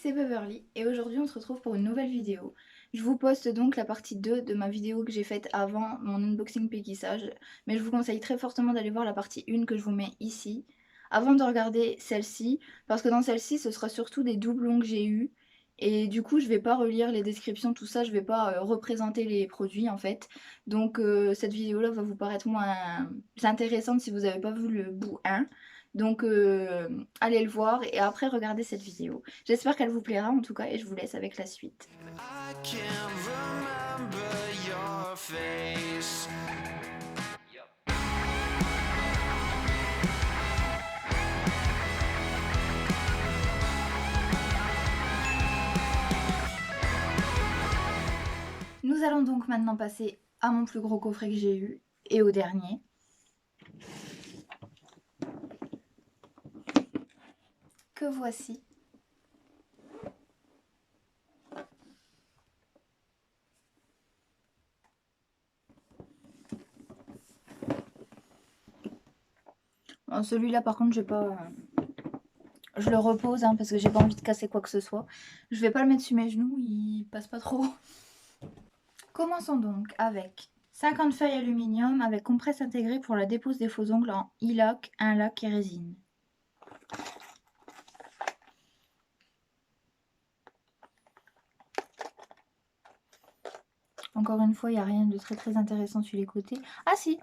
c'est Beverly et aujourd'hui on se retrouve pour une nouvelle vidéo. Je vous poste donc la partie 2 de ma vidéo que j'ai faite avant mon unboxing pékissage, mais je vous conseille très fortement d'aller voir la partie 1 que je vous mets ici, avant de regarder celle-ci, parce que dans celle-ci ce sera surtout des doublons que j'ai eus, et du coup je vais pas relire les descriptions, tout ça, je vais pas représenter les produits en fait, donc cette vidéo là va vous paraître moins intéressante si vous n'avez pas vu le bout 1. Donc allez le voir et après regardez cette vidéo. J'espère qu'elle vous plaira en tout cas et je vous laisse avec la suite. I can't remember your face. Nous allons donc maintenant passer à mon plus gros coffret que j'ai eu et au dernier. Que voici. Bon, celui-là par contre j'ai pas... Je le repose hein, parce que j'ai pas envie de casser quoi que ce soit. Je vais pas le mettre sur mes genoux, il passe pas trop. Commençons donc avec 50 feuilles aluminium avec compresse intégrée pour la dépose des faux ongles en e-lock, un lac et résine. Encore une fois, il n'y a rien de très intéressant sur les côtés. Ah si!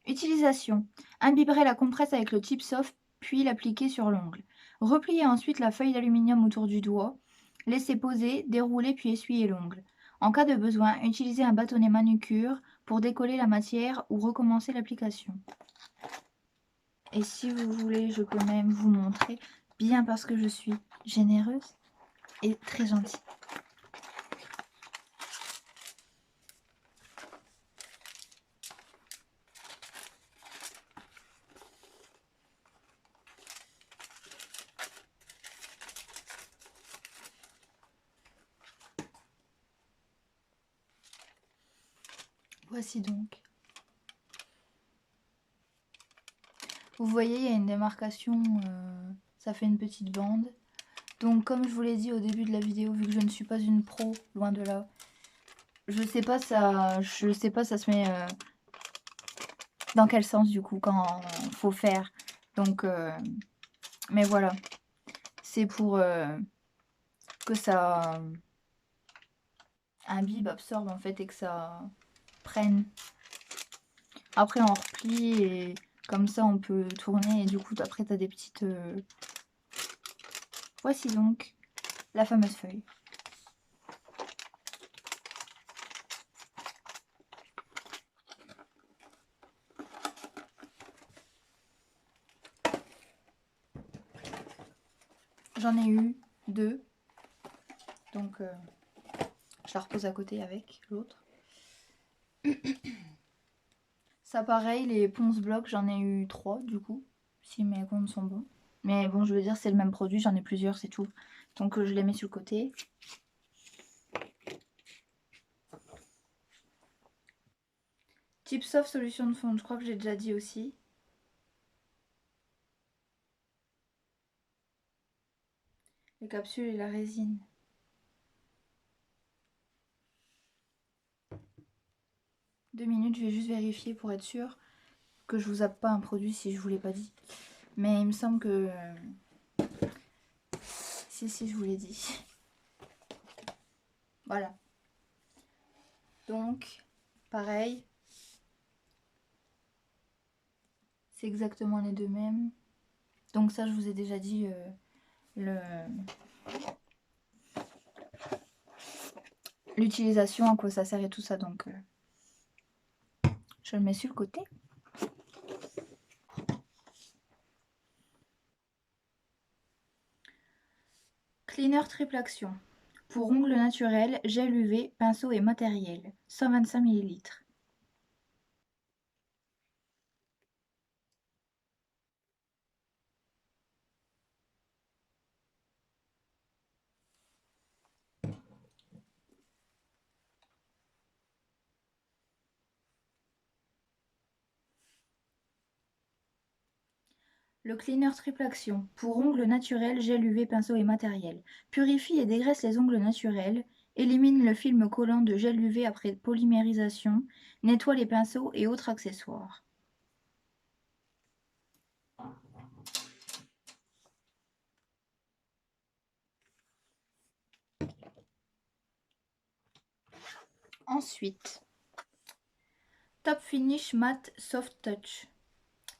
Utilisation. Imbiberez la compresse avec le tip soft, puis l'appliquer sur l'ongle. Repliez ensuite la feuille d'aluminium autour du doigt. Laissez poser, dérouler puis essuyer l'ongle. En cas de besoin, utilisez un bâtonnet manucure pour décoller la matière ou recommencer l'application. Et si vous voulez, je peux même vous montrer, bien parce que je suis généreuse et très gentille. Voici donc. Vous voyez, il y a une démarcation, ça fait une petite bande. Donc comme je vous l'ai dit au début de la vidéo, vu que je ne suis pas une pro, loin de là, je sais pas ça se met dans quel sens du coup quand faut faire. Donc mais voilà, c'est pour que ça imbibe, absorbe en fait et que ça prenne. Après on replie et comme ça on peut tourner et du coup après t'as des petites... Voici donc la fameuse feuille. J'en ai eu deux, donc je la repose à côté avec l'autre. Ça pareil, les ponce blocs, j'en ai eu 3 du coup, si mes comptes sont bons. Mais bon, je veux dire, c'est le même produit, j'en ai plusieurs, c'est tout. Donc je les mets sur le côté. Tip Soft solution de fonte, je crois que j'ai déjà dit aussi. Les capsules et la résine. Deux minutes, je vais juste vérifier pour être sûr que je vous zappe pas un produit si je vous l'ai pas dit. Mais il me semble que... Si, je vous l'ai dit. Voilà. Donc, pareil. C'est exactement les deux mêmes. Donc ça, je vous ai déjà dit l'utilisation, à quoi ça sert et tout ça. Donc, je le mets sur le côté. Cleaner triple action. Pour ongles naturels, gel UV, pinceau et matériel. 125 ml. Le cleaner triple action. Pour ongles naturels, gel UV, pinceau et matériel. Purifie et dégraisse les ongles naturels. Élimine le film collant de gel UV après polymérisation. Nettoie les pinceaux et autres accessoires. Ensuite, Top Finish Matte Soft Touch.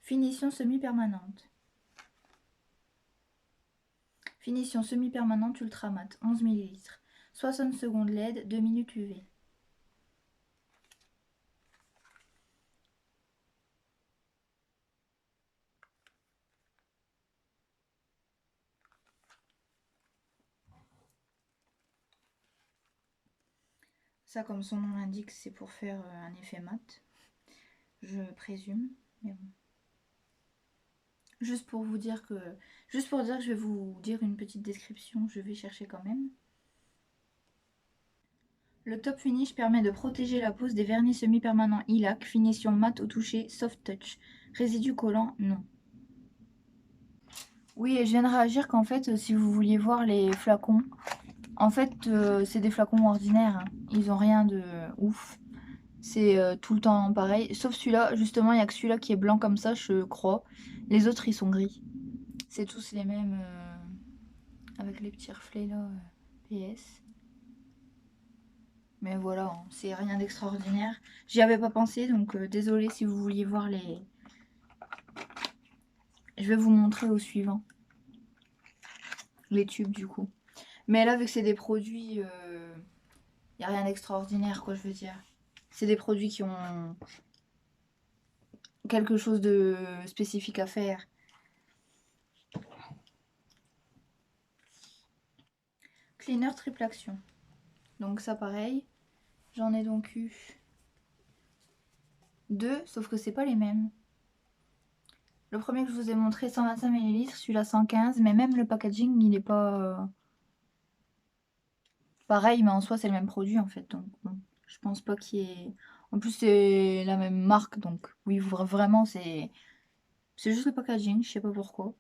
Finition semi-permanente. Finition semi-permanente ultra mat, 11 ml. 60 secondes LED, 2 minutes UV. Ça, comme son nom l'indique, c'est pour faire un effet mat. Je présume, mais bon. Juste pour dire que je vais vous dire une petite description, je vais chercher quand même. Le Top Finish permet de protéger la pose des vernis semi-permanents e-lac, finition mat au toucher, soft touch. Résidus collants, non. Oui, et je viens de réagir qu'en fait, si vous vouliez voir les flacons, en fait, c'est des flacons ordinaires, hein. Ils ont rien de ouf. C'est tout le temps pareil. Sauf celui-là, justement, il n'y a que celui-là qui est blanc comme ça, je crois. Les autres, ils sont gris. C'est tous les mêmes, avec les petits reflets là, PS. Mais voilà, hein, c'est rien d'extraordinaire. J'y avais pas pensé, donc désolé si vous vouliez voir les... Je vais vous montrer au suivant. Les tubes, du coup. Mais là, vu que c'est des produits... il n'y a rien d'extraordinaire, quoi, je veux dire. C'est des produits qui ont quelque chose de spécifique à faire. Cleaner triple action. Donc ça, pareil. J'en ai donc eu deux, sauf que c'est pas les mêmes. Le premier que je vous ai montré, 125 ml, celui-là 115, mais même le packaging, il est pas pareil, mais en soi, c'est le même produit en fait. Donc bon, je pense pas qu'il y ait... En plus, c'est la même marque, donc oui, vraiment, c'est juste le packaging, je sais pas pourquoi.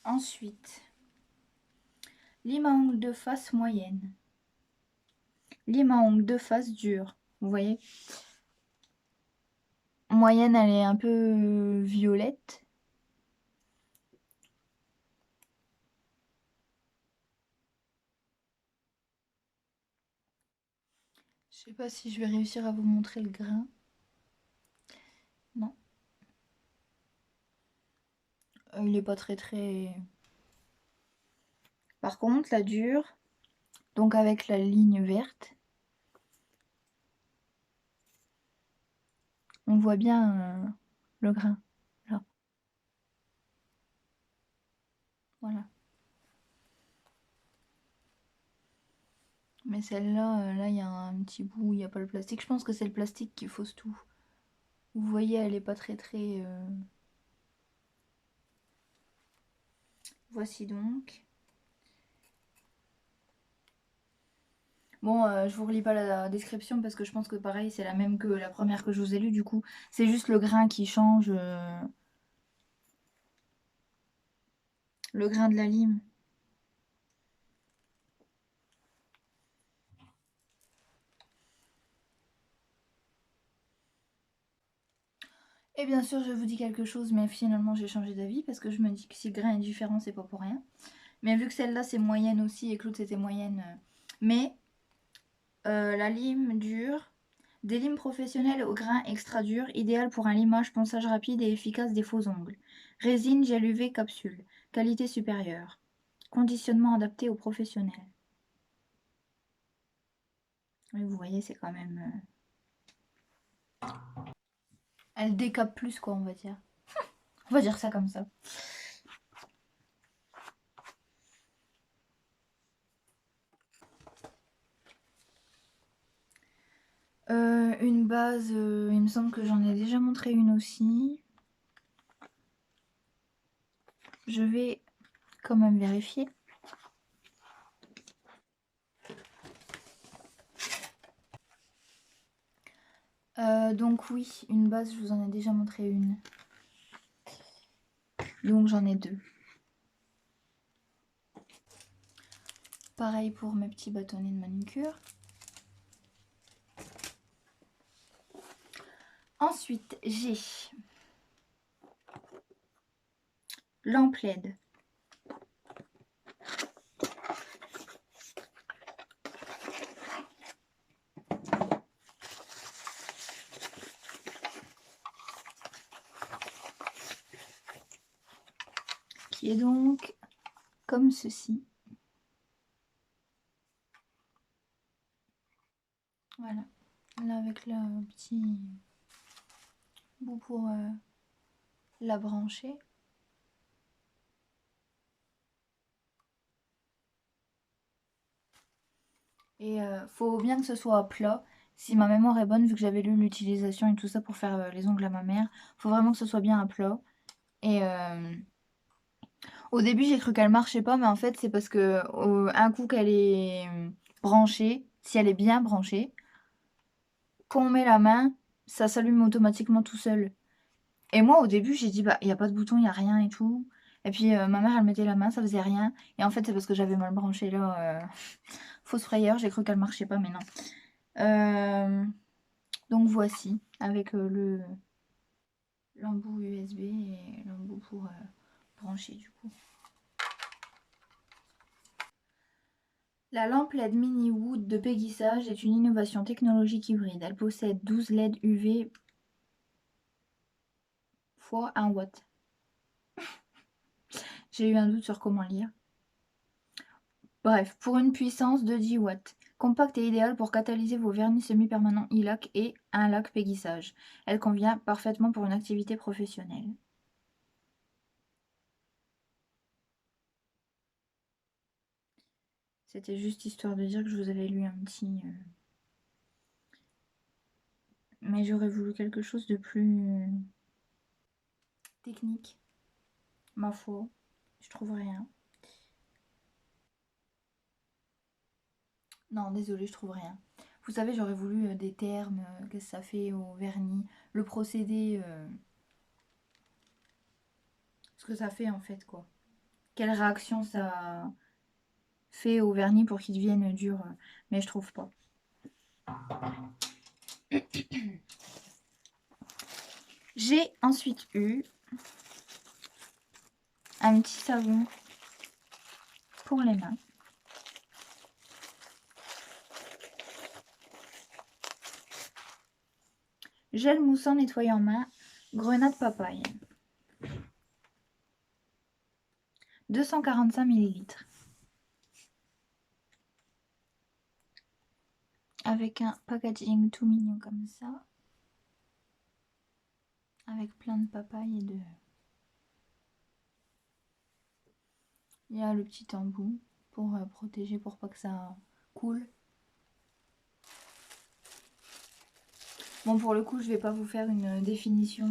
Ensuite, lime à ongles de face moyenne. Lime à ongles de face dur, vous voyez. Moyenne, elle est un peu violette. Je sais pas si je vais réussir à vous montrer le grain. Non. Il est pas très... Par contre, la dure, donc avec la ligne verte, on voit bien le grain. Là. Voilà. Mais celle-là, là, il y a un petit bout, il n'y a pas le plastique. Je pense que c'est le plastique qui fausse tout. Vous voyez, elle est pas très... Voici donc. Bon, je vous relis pas la description parce que je pense que pareil, c'est la même que la première que je vous ai lue. Du coup, c'est juste le grain qui change. Le grain de la lime. Et bien sûr, je vous dis quelque chose, mais finalement, j'ai changé d'avis parce que je me dis que si le grain est différent, c'est pas pour rien. Mais vu que celle-là, c'est moyenne aussi et que l'autre, c'était moyenne. Mais la lime dure, des limes professionnelles au grain extra dur, idéal pour un limage, ponçage rapide et efficace des faux ongles. Résine gel UV capsule, qualité supérieure. Conditionnement adapté aux professionnels. Oui, vous voyez, c'est quand même... Elle décape plus, quoi, on va dire. On va dire ça comme ça. Une base, il me semble que j'en ai déjà montré une aussi. Je vais quand même vérifier. Donc oui, une base, je vous en ai déjà montré une. Donc j'en ai 2. Pareil pour mes petits bâtonnets de manucure. Ensuite, j'ai lampe LED. Qui est donc comme ceci. Voilà. Là avec le petit bout pour la brancher. Et faut bien que ce soit plat. Si ma mémoire est bonne, vu que j'avais lu l'utilisation et tout ça pour faire les ongles à ma mère, faut vraiment que ce soit bien à plat. Et au début, j'ai cru qu'elle marchait pas, mais en fait, c'est parce que un coup qu'elle est branchée, si elle est bien branchée, quand on met la main, ça s'allume automatiquement tout seul. Et moi, au début, j'ai dit, bah, il n'y a pas de bouton, il n'y a rien et tout. Et puis, ma mère, elle mettait la main, ça faisait rien. Et en fait, c'est parce que j'avais mal branché là. Fausse frayeur, j'ai cru qu'elle marchait pas, mais non. Donc voici, avec l'embout USB et l'embout pour brancher du coup. La lampe LED Mini Wood de Peggy Sage est une innovation technologique hybride. Elle possède 12 LED UV x 1 watt. J'ai eu un doute sur comment lire. Bref, pour une puissance de 10 watts. Compacte et idéale pour catalyser vos vernis semi-permanents e-lac et un lac Peggy Sage. Elle convient parfaitement pour une activité professionnelle. C'était juste histoire de dire que je vous avais lu un petit... Mais j'aurais voulu quelque chose de plus technique. Ma foi, je trouve rien. Non, désolée, je trouve rien. Vous savez, j'aurais voulu des termes, qu'est-ce que ça fait au vernis, le procédé, ce que ça fait en fait, quoi. Quelle réaction ça fait au vernis pour qu'il devienne dur, mais je trouve pas. J'ai ensuite eu un petit savon pour les mains. Gel moussant nettoyant main, grenade papaye. 245 ml. Avec un packaging tout mignon comme ça. Avec plein de papaye et de... Il y a le petit embout pour protéger, pour pas que ça coule. Bon, pour le coup, je vais pas vous faire une définition.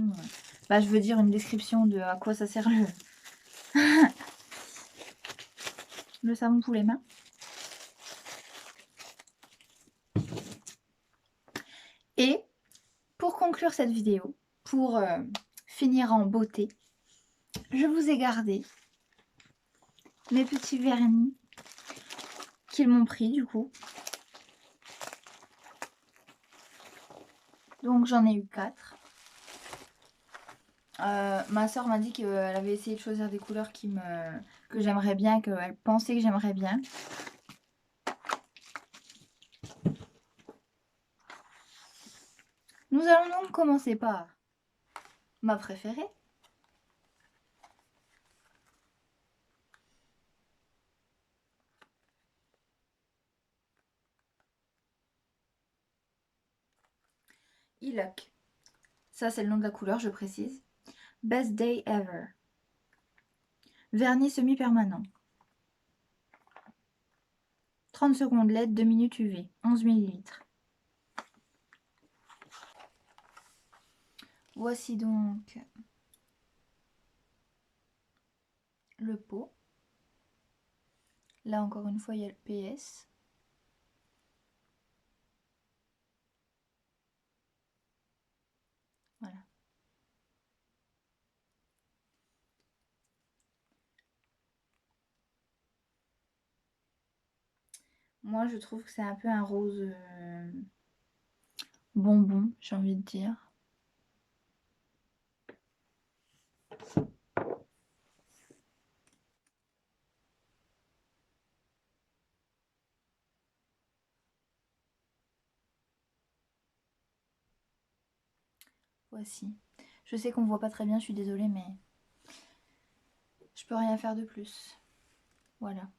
Bah, je veux dire une description de à quoi ça sert le savon pour les mains. Et pour conclure cette vidéo, pour finir en beauté, je vous ai gardé mes petits vernis qu'ils m'ont pris du coup. Donc j'en ai eu 4. Ma soeur m'a dit qu'elle avait essayé de choisir des couleurs que j'aimerais bien, qu'elle pensait que j'aimerais bien. Nous allons donc commencer par ma préférée. E-Lock. Ça, c'est le nom de la couleur, je précise. Best Day Ever. Vernis semi-permanent. 30 secondes LED, 2 minutes UV. 11 ml. Voici donc le pot. Là, encore une fois, il y a le PS. Voilà. Moi, je trouve que c'est un peu un rose bonbon, j'ai envie de dire. Voici. Je sais qu'on voit pas très bien, je suis désolée, mais je peux rien faire de plus. Voilà.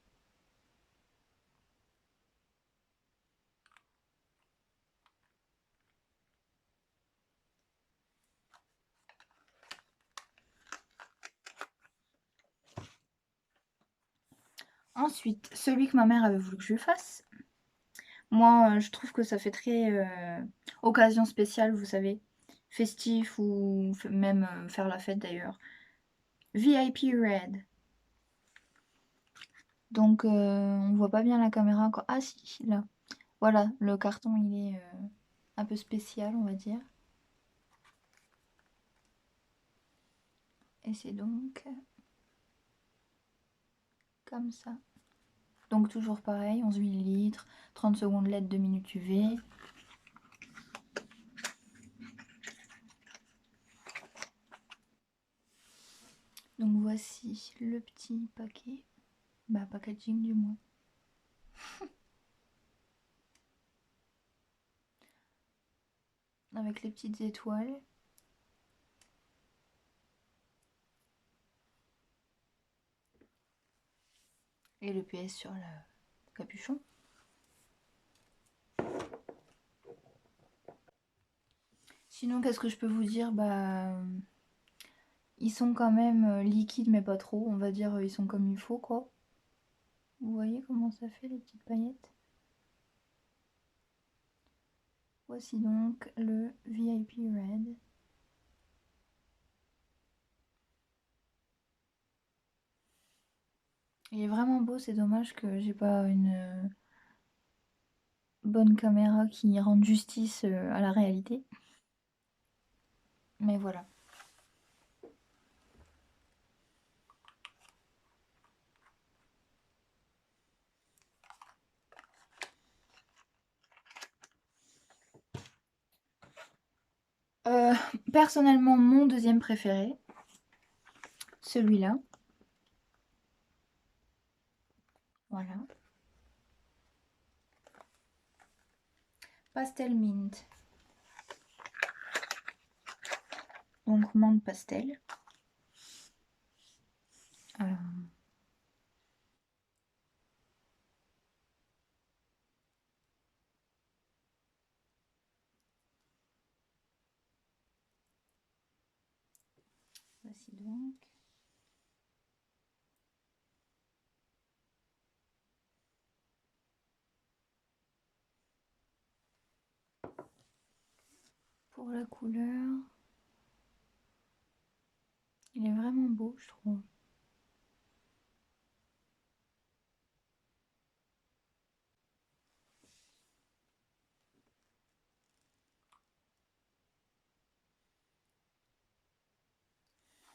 Ensuite, celui que ma mère avait voulu que je lui fasse. Moi, je trouve que ça fait très occasion spéciale, vous savez. Festif ou même faire la fête d'ailleurs. VIP Red. Donc, on voit pas bien la caméra encore. Ah si, là. Voilà, le carton, il est un peu spécial, on va dire. Et c'est donc comme ça. Donc toujours pareil, 11 ml, 30 secondes LED, 2 minutes UV. Donc voici le petit paquet. Bah packaging du moins. Avec les petites étoiles. Et le PS sur le capuchon. Sinon, qu'est-ce que je peux vous dire? Bah, ils sont quand même liquides, mais pas trop. On va dire, ils sont comme il faut, quoi. Vous voyez comment ça fait, les petites paillettes? Voici donc le VIP Red. Il est vraiment beau, c'est dommage que j'ai pas une bonne caméra qui rende justice à la réalité. Mais voilà. Euh, Personnellement, mon deuxième préféré, celui-là. Voilà. Pastel Mint. Donc menthe pastel. Euh, Voici donc. Pour la couleur, il est vraiment beau, je trouve. De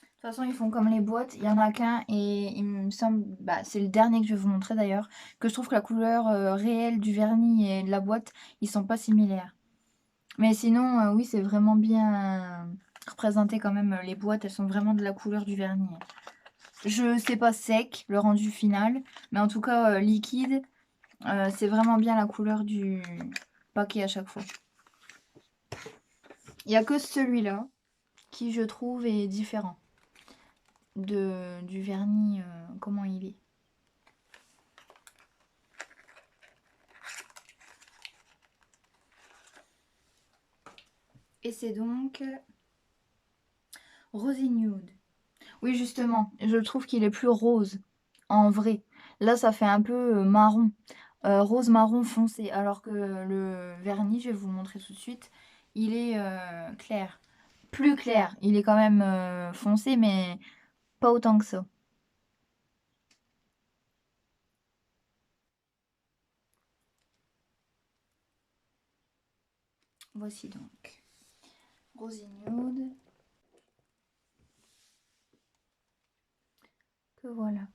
toute façon, ils font comme les boîtes, il y en a qu'un et il me semble, bah, c'est le dernier que je vais vous montrer d'ailleurs, que je trouve que la couleur réelle du vernis et de la boîte, ils sont pas similaires. Mais sinon, oui, c'est vraiment bien représenté quand même. Les boîtes, elles sont vraiment de la couleur du vernis. Je sais pas sec, le rendu final, mais en tout cas liquide, c'est vraiment bien la couleur du paquet à chaque fois. Il n'y a que celui-là qui, je trouve, est différent du vernis, comment il est. Et c'est donc Rosy Nude. Oui, justement, je trouve qu'il est plus rose, en vrai. Là, ça fait un peu marron, rose marron foncé, alors que le vernis, je vais vous le montrer tout de suite, il est clair. Plus clair, il est quand même foncé, mais pas autant que ça. Voici donc Rosy Nude, que voilà.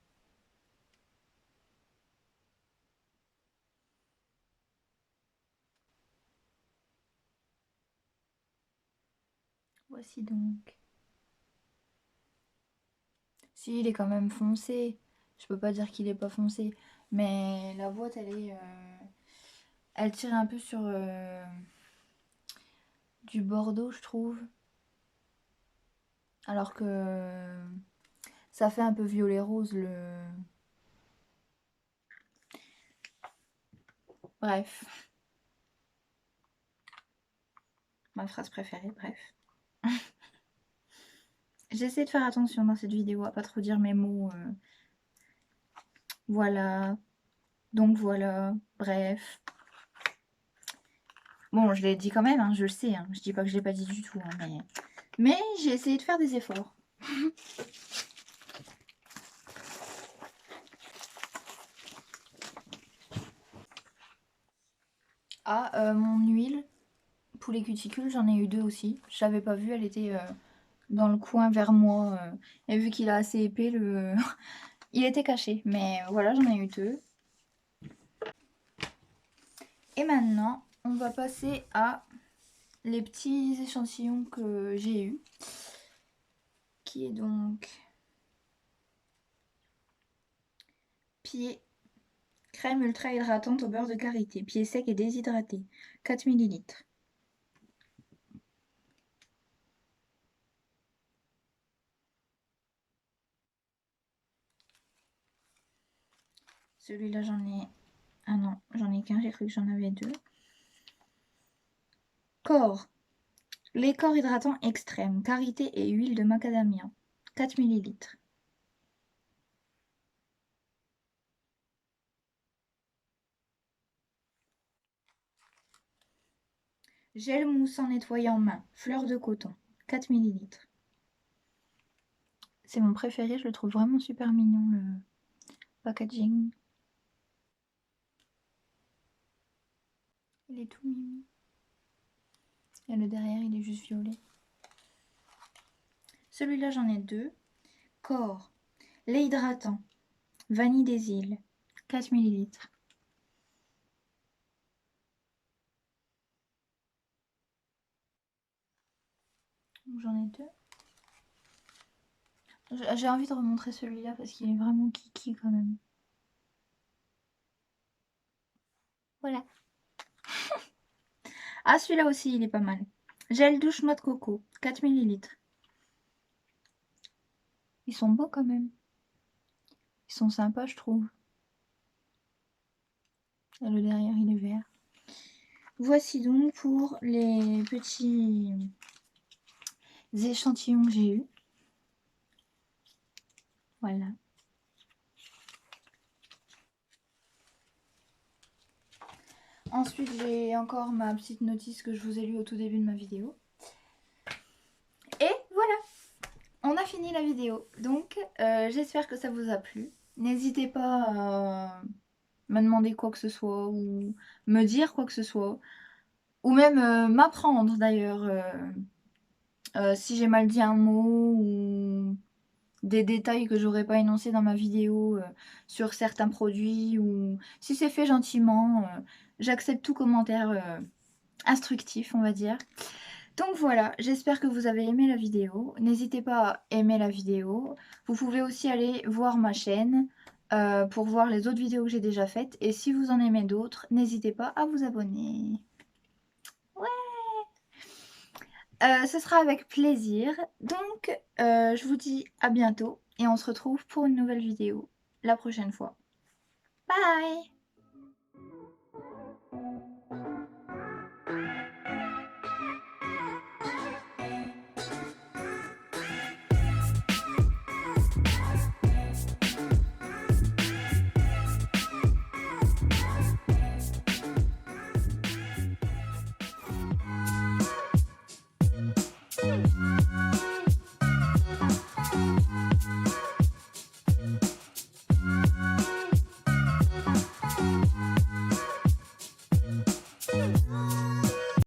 Voici donc. Si, il est quand même foncé. Je peux pas dire qu'il est pas foncé. Mais la boîte, elle est... elle tire un peu sur du bordeaux, je trouve. Alors que ça fait un peu violet rose le... Bref. Ma phrase préférée, bref. J'essaie de faire attention dans cette vidéo à pas trop dire mes mots. Voilà. Donc voilà. Bref. Bon, je l'ai dit quand même, hein, je le sais. Hein. Je dis pas que je l'ai pas dit du tout. Hein, mais j'ai essayé de faire des efforts. Ah, mon huile pour les cuticules, j'en ai eu 2 aussi. Je l'avais pas vue, elle était dans le coin vers moi. Et vu qu'il est assez épais, il était caché. Mais voilà, j'en ai eu 2. Et maintenant, on va passer à les petits échantillons que j'ai eus. Qui est donc pied crème ultra hydratante au beurre de karité. Pied sec et déshydraté. 4 ml. Celui-là, j'en ai... Ah non, j'en ai qu'un, j'ai cru que j'en avais 2. Corps. Les corps hydratants extrêmes. Karité et huile de macadamia. 4 ml. Gel moussant nettoyant main. Fleur de coton. 4 ml. C'est mon préféré, je le trouve vraiment super mignon, le packaging. Il est tout mignon. Et le derrière, il est juste violet. Celui-là, j'en ai 2. Corps. Lait hydratant. Vanille des îles. 4 ml. J'en ai 2. J'ai envie de remontrer celui-là parce qu'il est vraiment kiki quand même. Voilà. Ah, celui-là aussi, il est pas mal. Gel douche noix de coco. 4 ml. Ils sont beaux quand même. Ils sont sympas, je trouve. Et le derrière, il est vert. Voici donc pour les petits échantillons que j'ai eus. Voilà. Ensuite, j'ai encore ma petite notice que je vous ai lue au tout début de ma vidéo. Et voilà, on a fini la vidéo. Donc, j'espère que ça vous a plu. N'hésitez pas à me demander quoi que ce soit ou me dire quoi que ce soit. Ou même m'apprendre d'ailleurs si j'ai mal dit un mot ou des détails que j'aurais pas énoncés dans ma vidéo sur certains produits ou si c'est fait gentiment. J'accepte tout commentaire instructif, on va dire. Donc voilà, j'espère que vous avez aimé la vidéo. N'hésitez pas à aimer la vidéo. Vous pouvez aussi aller voir ma chaîne pour voir les autres vidéos que j'ai déjà faites. Et si vous en aimez d'autres, n'hésitez pas à vous abonner. Ouais! Ce sera avec plaisir. Donc, je vous dis à bientôt et on se retrouve pour une nouvelle vidéo la prochaine fois. Bye!